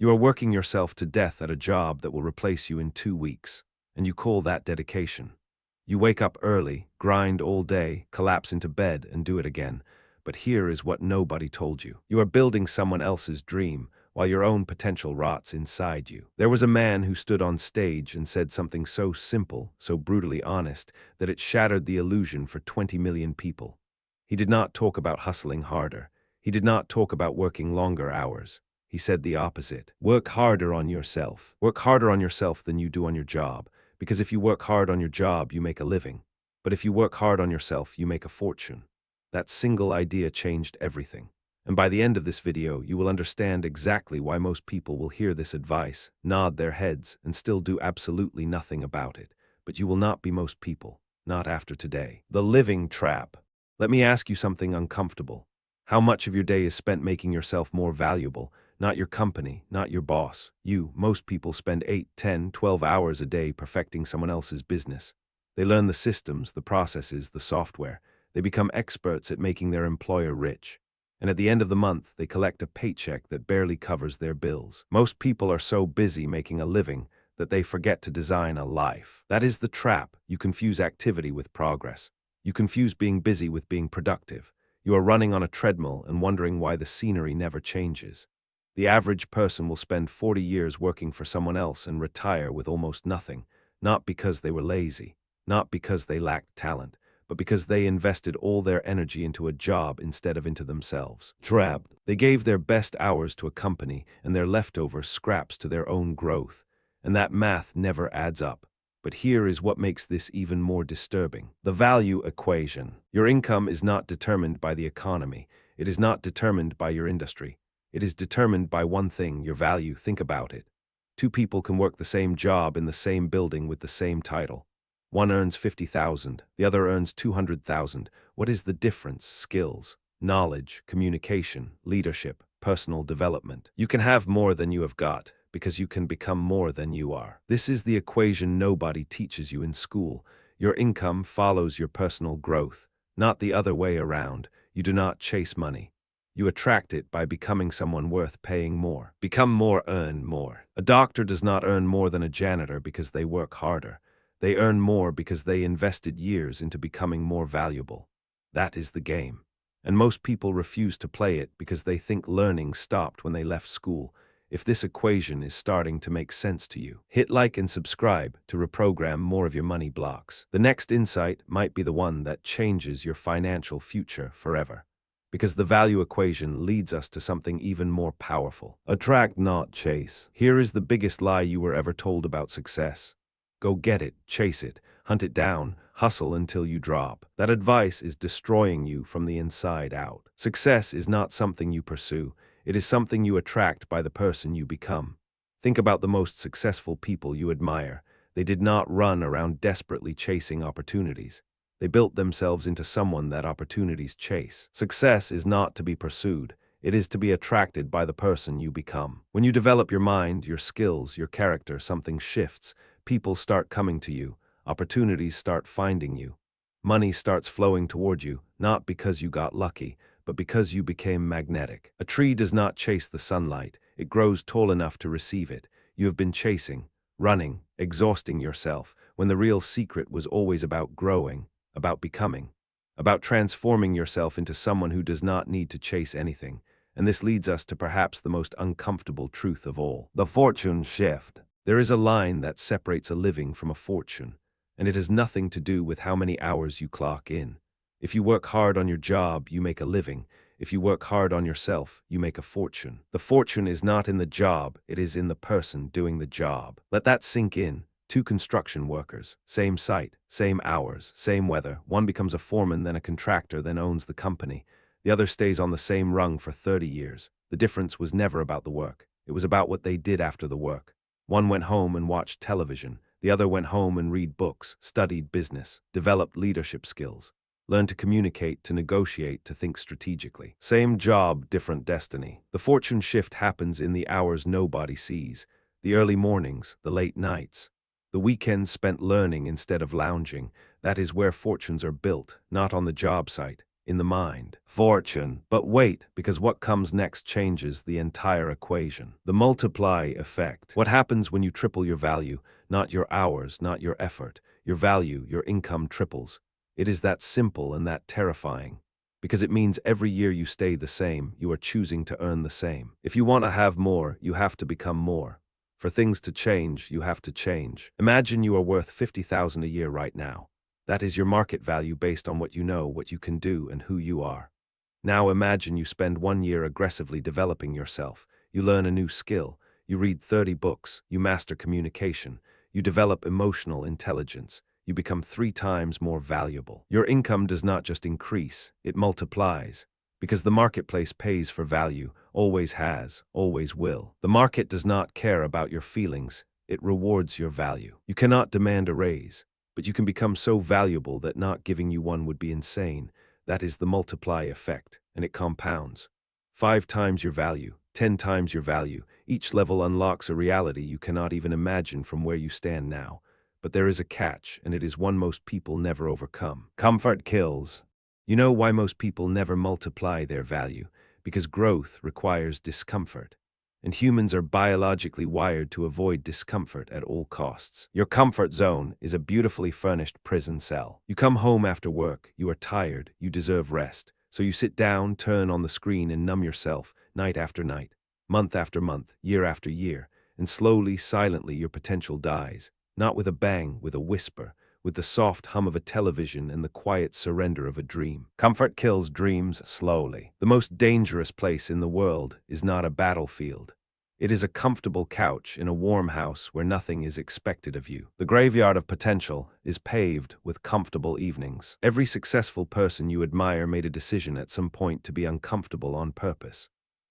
You are working yourself to death at a job that will replace you in 2 weeks, and you call that dedication. You wake up early, grind all day, collapse into bed, and do it again. But here is what nobody told you. You are building someone else's dream, while your own potential rots inside you. There was a man who stood on stage and said something so simple, so brutally honest, that it shattered the illusion for 20 million people. He did not talk about hustling harder. He did not talk about working longer hours. He said the opposite. Work harder on yourself. Work harder on yourself than you do on your job. Because if you work hard on your job, you make a living. But if you work hard on yourself, you make a fortune. That single idea changed everything. And by the end of this video, you will understand exactly why most people will hear this advice, nod their heads, and still do absolutely nothing about it. But you will not be most people, not after today. The living trap. Let me ask you something uncomfortable. How much of your day is spent making yourself more valuable? Not your company, not your boss. You, most people spend 8, 10, 12 hours a day perfecting someone else's business. They learn the systems, the processes, the software. They become experts at making their employer rich. And at the end of the month, they collect a paycheck that barely covers their bills. Most people are so busy making a living that they forget to design a life. That is the trap. You confuse activity with progress. You confuse being busy with being productive. You are running on a treadmill and wondering why the scenery never changes. The average person will spend 40 years working for someone else and retire with almost nothing, not because they were lazy, not because they lacked talent, but because they invested all their energy into a job instead of into themselves. Trapped. They gave their best hours to a company and their leftover scraps to their own growth, and that math never adds up. But here is what makes this even more disturbing. The value equation. Your income is not determined by the economy. It is not determined by your industry. It is determined by one thing, your value. Think about it. Two people can work the same job in the same building with the same title. One earns 50,000, the other earns 200,000. What is the difference? Skills, knowledge, communication, leadership, personal development. You can have more than you have got, because you can become more than you are. This is the equation nobody teaches you in school. Your income follows your personal growth, not the other way around. You do not chase money. You attract it by becoming someone worth paying more. Become more, earn more. A doctor does not earn more than a janitor because they work harder. They earn more because they invested years into becoming more valuable. That is the game. And most people refuse to play it because they think learning stopped when they left school. If this equation is starting to make sense to you, hit like and subscribe to reprogram more of your money blocks. The next insight might be the one that changes your financial future forever. Because the value equation leads us to something even more powerful. Attract, not chase. Here is the biggest lie you were ever told about success. Go get it, chase it, hunt it down, hustle until you drop. That advice is destroying you from the inside out. Success is not something you pursue. It is something you attract by the person you become. Think about the most successful people you admire. They did not run around desperately chasing opportunities. They built themselves into someone that opportunities chase. Success is not to be pursued. It is to be attracted by the person you become. When you develop your mind, your skills, your character, something shifts. People start coming to you. Opportunities start finding you. Money starts flowing toward you, not because you got lucky, but because you became magnetic. A tree does not chase the sunlight. It grows tall enough to receive it. You have been chasing, running, exhausting yourself, when the real secret was always about growing, about becoming, about transforming yourself into someone who does not need to chase anything. And this leads us to perhaps the most uncomfortable truth of all. The fortune shift. There is a line that separates a living from a fortune, and it has nothing to do with how many hours you clock in. If you work hard on your job, you make a living. If you work hard on yourself, you make a fortune. The fortune is not in the job, it is in the person doing the job. Let that sink in. Two construction workers, same site, same hours, same weather. One becomes a foreman, then a contractor, then owns the company. The other stays on the same rung for 30 years. The difference was never about the work. It was about what they did after the work. One went home and watched television. The other went home and read books, studied business, developed leadership skills, learned to communicate, to negotiate, to think strategically. Same job, different destiny. The fortune shift happens in the hours nobody sees. The early mornings, the late nights. The weekends spent learning instead of lounging. That is where fortunes are built, not on the job site, in the mind. Fortune. But wait, because what comes next changes the entire equation. The multiply effect. What happens when you triple your value? Not your hours, not your effort. Your value, your income triples. It is that simple and that terrifying. Because it means every year you stay the same, you are choosing to earn the same. If you want to have more, you have to become more. For things to change, you have to change. Imagine you are worth 50,000 a year right now. That is your market value based on what you know, what you can do, and who you are. Now imagine you spend 1 year aggressively developing yourself. You learn a new skill. You read 30 books. You master communication. You develop emotional intelligence. You become 3 times more valuable. Your income does not just increase, it multiplies. Because the marketplace pays for value, always has, always will. The market does not care about your feelings, it rewards your value. You cannot demand a raise, but you can become so valuable that not giving you one would be insane. That is the multiply effect, and it compounds. 5 times your value, 10 times your value. Each level unlocks a reality you cannot even imagine from where you stand now. But there is a catch, and it is one most people never overcome. Comfort kills. You know why most people never multiply their value? Because growth requires discomfort. And humans are biologically wired to avoid discomfort at all costs. Your comfort zone is a beautifully furnished prison cell. You come home after work, you are tired, you deserve rest. So you sit down, turn on the screen, and numb yourself, night after night, month after month, year after year, and slowly, silently, your potential dies. Not with a bang, with a whisper, with the soft hum of a television and the quiet surrender of a dream. Comfort kills dreams slowly. The most dangerous place in the world is not a battlefield. It is a comfortable couch in a warm house where nothing is expected of you. The graveyard of potential is paved with comfortable evenings. Every successful person you admire made a decision at some point to be uncomfortable on purpose.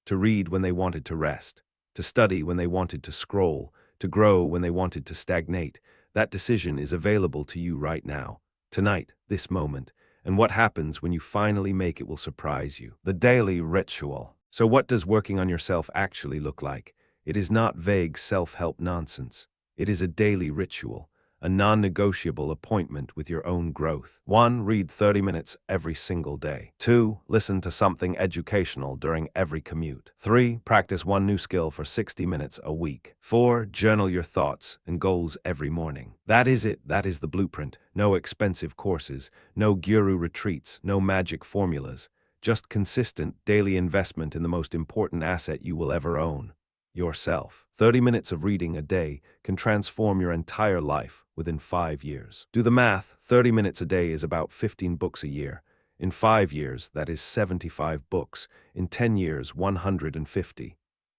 To read when they wanted to rest. To study when they wanted to scroll. To grow when they wanted to stagnate. That decision is available to you right now, tonight, this moment, and what happens when you finally make it will surprise you. The daily ritual. So what does working on yourself actually look like? It is not vague self-help nonsense. It is a daily ritual, a non-negotiable appointment with your own growth. 1. Read 30 minutes every single day. 2. Listen to something educational during every commute. 3. Practice one new skill for 60 minutes a week. 4. Journal your thoughts and goals every morning. That is it. That is the blueprint. No expensive courses, no guru retreats, no magic formulas. Just consistent daily investment in the most important asset you will ever own. Yourself. 30 minutes of reading a day can transform your entire life within 5 years. Do the math. 30 minutes a day is about 15 books a year. In 5 years, that is 75 books. In 10 years, 150.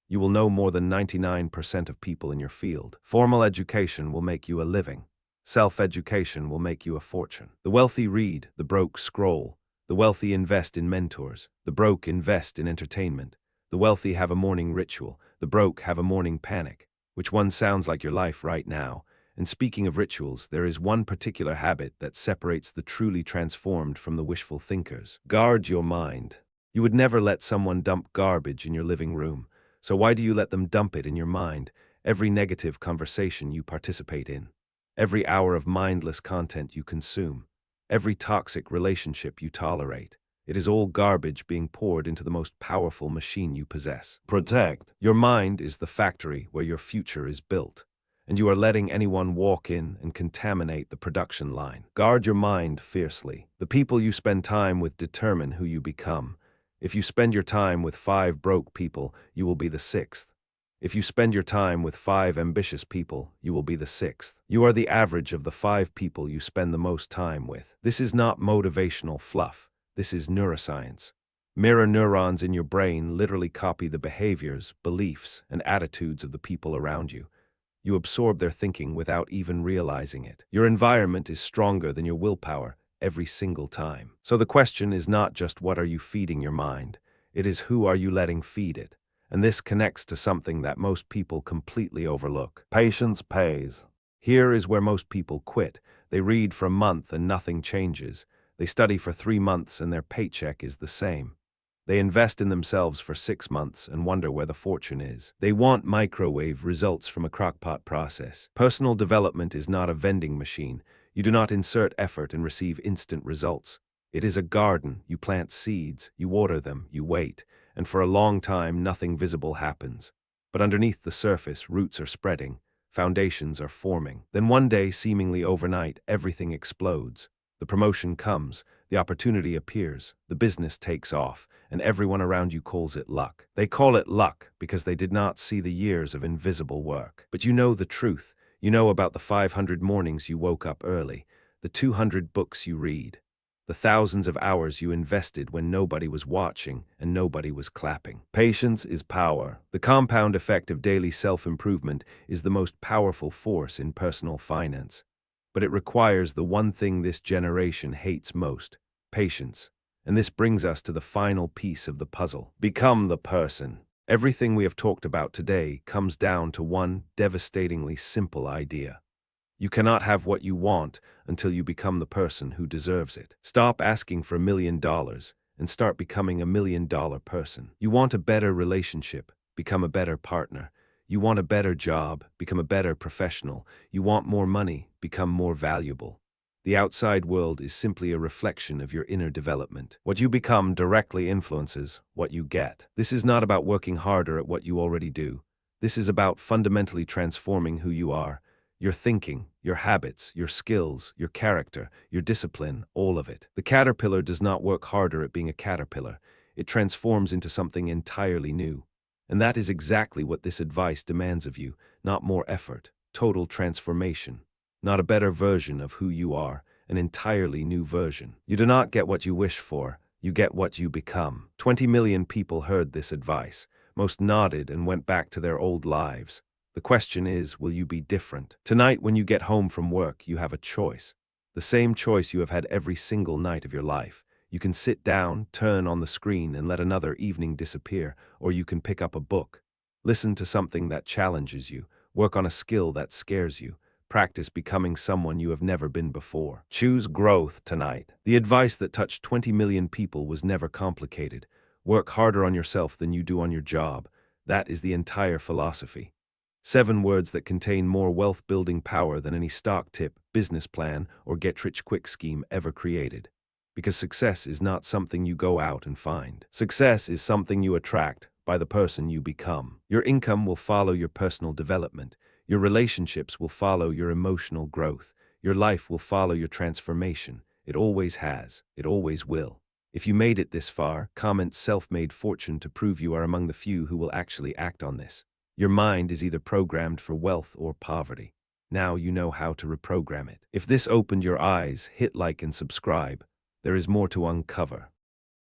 You will know more than 99% of people in your field. Formal education will make you a living. Self-education will make you a fortune. The wealthy read, the broke scroll. The wealthy invest in mentors. The broke invest in entertainment. The wealthy have a morning ritual. The broke have a morning panic. Which one sounds like your life right now? And speaking of rituals, there is one particular habit that separates the truly transformed from the wishful thinkers. Guard your mind. You would never let someone dump garbage in your living room. So why do you let them dump it in your mind? Every negative conversation you participate in. Every hour of mindless content you consume. Every toxic relationship you tolerate. It is all garbage being poured into the most powerful machine you possess. Protect. Your mind is the factory where your future is built, and you are letting anyone walk in and contaminate the production line. Guard your mind fiercely. The people you spend time with determine who you become. If you spend your time with 5 broke people, you will be the 6th. If you spend your time with 5 ambitious people, you will be the 6th. You are the average of the 5 people you spend the most time with. This is not motivational fluff. This is neuroscience. Mirror neurons in your brain literally copy the behaviors, beliefs, and attitudes of the people around you. You absorb their thinking without even realizing it. Your environment is stronger than your willpower every single time. So the question is not just what are you feeding your mind, it is who are you letting feed it. And this connects to something that most people completely overlook. Patience pays. Here is where most people quit. They read for a month and nothing changes. They study for 3 months and their paycheck is the same. They invest in themselves for 6 months and wonder where the fortune is. They want microwave results from a crockpot process. Personal development is not a vending machine. You do not insert effort and receive instant results. It is a garden. You plant seeds, you water them, you wait, and for a long time nothing visible happens. But underneath the surface, roots are spreading, foundations are forming. Then one day, seemingly overnight, everything explodes. The promotion comes, the opportunity appears, the business takes off, and everyone around you calls it luck. They call it luck because they did not see the years of invisible work. But you know the truth. You know about the 500 mornings you woke up early, the 200 books you read, the thousands of hours you invested when nobody was watching and nobody was clapping. Patience is power. The compound effect of daily self-improvement is the most powerful force in personal finance. But it requires the one thing this generation hates most: patience. And this brings us to the final piece of the puzzle. Become the person. Everything we have talked about today comes down to one devastatingly simple idea. You cannot have what you want until you become the person who deserves it. Stop asking for $1,000,000 and start becoming $1,000,000 person. You want a better relationship, become a better partner. You want a better job, become a better professional. You want more money, become more valuable. The outside world is simply a reflection of your inner development. What you become directly influences what you get. This is not about working harder at what you already do. This is about fundamentally transforming who you are. Your thinking, your habits, your skills, your character, your discipline, all of it. The caterpillar does not work harder at being a caterpillar. It transforms into something entirely new. And that is exactly what this advice demands of you: not more effort, total transformation. Not a better version of who you are, an entirely new version. You do not get what you wish for, you get what you become. 20 million people heard this advice. Most nodded and went back to their old lives. The question is, will you be different? Tonight, when you get home from work, you have a choice. The same choice you have had every single night of your life. You can sit down, turn on the screen, and let another evening disappear, or you can pick up a book. Listen to something that challenges you. Work on a skill that scares you. Practice becoming someone you have never been before. Choose growth tonight. The advice that touched 20 million people was never complicated. Work harder on yourself than you do on your job. That is the entire philosophy. 7 words that contain more wealth-building power than any stock tip, business plan, or get-rich-quick scheme ever created. Because success is not something you go out and find. Success is something you attract by the person you become. Your income will follow your personal development. Your relationships will follow your emotional growth. Your life will follow your transformation. It always has. It always will. If you made it this far, comment "self-made fortune" to prove you are among the few who will actually act on this. Your mind is either programmed for wealth or poverty. Now you know how to reprogram it. If this opened your eyes, hit like and subscribe. There is more to uncover.